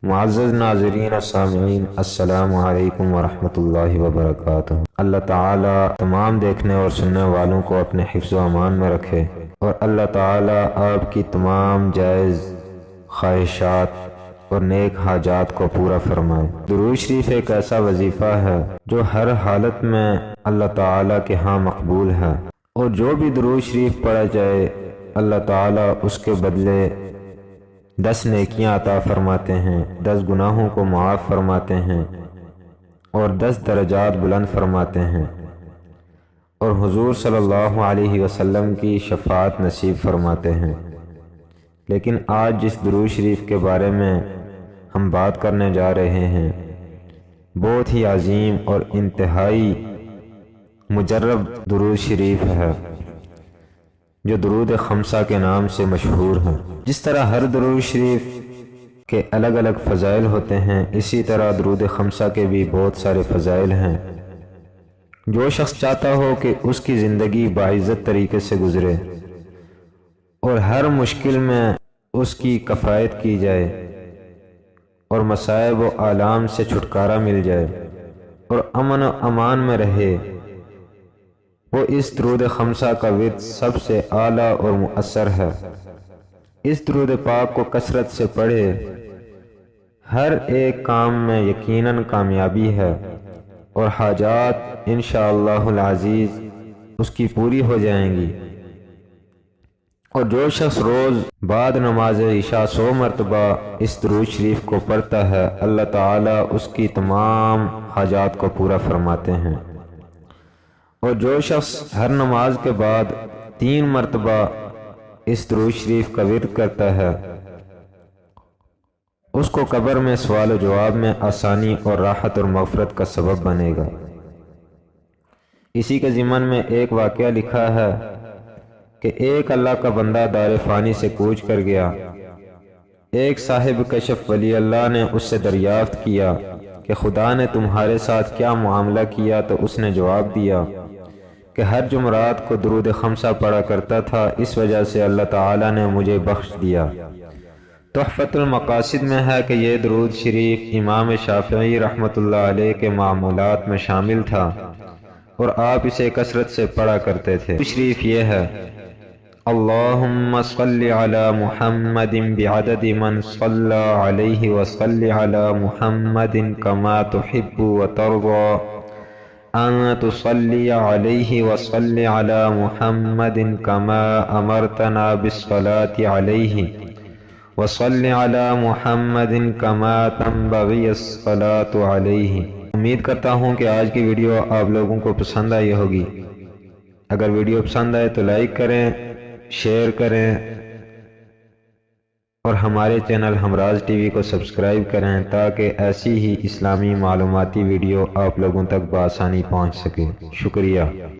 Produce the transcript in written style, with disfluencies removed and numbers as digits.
معزز ناظرین و سامعین، السلام علیکم ورحمۃ اللہ وبرکاتہ۔ اللہ تعالیٰ تمام دیکھنے اور سننے والوں کو اپنے حفظ و امان میں رکھے، اور اللہ تعالیٰ آپ کی تمام جائز خواہشات اور نیک حاجات کو پورا فرمائے۔ درود شریف ایک ایسا وظیفہ ہے جو ہر حالت میں اللہ تعالیٰ کے ہاں مقبول ہے، اور جو بھی درود شریف پڑھا جائے اللہ تعالیٰ اس کے بدلے 10 نیکیاں عطا فرماتے ہیں، 10 گناہوں کو معاف فرماتے ہیں، اور 10 درجات بلند فرماتے ہیں، اور حضور صلی اللہ علیہ وسلم کی شفاعت نصیب فرماتے ہیں۔ لیکن آج جس درود شریف کے بارے میں ہم بات کرنے جا رہے ہیں، بہت ہی عظیم اور انتہائی مجرب درود شریف ہے، جو درود خمسہ کے نام سے مشہور ہے۔ جس طرح ہر درود شریف کے الگ الگ فضائل ہوتے ہیں، اسی طرح درود خمسہ کے بھی بہت سارے فضائل ہیں۔ جو شخص چاہتا ہو کہ اس کی زندگی باعزت طریقے سے گزرے اور ہر مشکل میں اس کی کفایت کی جائے اور مصائب و آلام سے چھٹکارا مل جائے اور امن و امان میں رہے، وہ اس درود خمسہ کا ورد سب سے اعلیٰ اور مؤثر ہے۔ اس درود پاک کو کثرت سے پڑھے، ہر ایک کام میں یقیناً کامیابی ہے، اور حاجات انشاءاللہ العزیز اس کی پوری ہو جائیں گی۔ اور جو شخص روز بعد نماز عشاء 100 مرتبہ اس درود شریف کو پڑھتا ہے، اللہ تعالیٰ اس کی تمام حاجات کو پورا فرماتے ہیں۔ اور جو شخص ہر نماز کے بعد 3 مرتبہ اس درود شریف کا ورد کرتا ہے، اس کو قبر میں سوال و جواب میں آسانی اور راحت اور مغفرت کا سبب بنے گا۔ اسی کے ضمن میں ایک واقعہ لکھا ہے کہ ایک اللہ کا بندہ دار فانی سے کوچ کر گیا۔ ایک صاحب کشف ولی اللہ نے اس سے دریافت کیا کہ خدا نے تمہارے ساتھ کیا معاملہ کیا، تو اس نے جواب دیا کہ ہر جمعرات کو درود خمسہ پڑھا کرتا تھا، اس وجہ سے اللہ تعالیٰ نے مجھے بخش دیا۔ تحفۃ المقاصد میں ہے کہ یہ درود شریف امام شافعی رحمۃ اللہ علیہ کے معمولات میں شامل تھا، اور آپ اسے کثرت سے پڑھا کرتے تھے۔ درود شریف یہ ہے: اللہم صلی علی محمد بعدد من صلی علیہ وصلی علی محمد کما تحب وترضى ان تصلی علیہ وصلی علی محمد کما امرتنا بالصلاة علیہ وصلی علی محمد کما تنبغی الصلاة علیہ۔ امید کرتا ہوں کہ آج کی ویڈیو آپ لوگوں کو پسند آئی ہوگی۔ اگر ویڈیو پسند آئے تو لائک کریں، شیئر کریں، اور ہمارے چینل ہمراز ٹی وی کو سبسکرائب کریں تاکہ ایسی ہی اسلامی معلوماتی ویڈیو آپ لوگوں تک بآسانی پہنچ سکے۔ شکریہ۔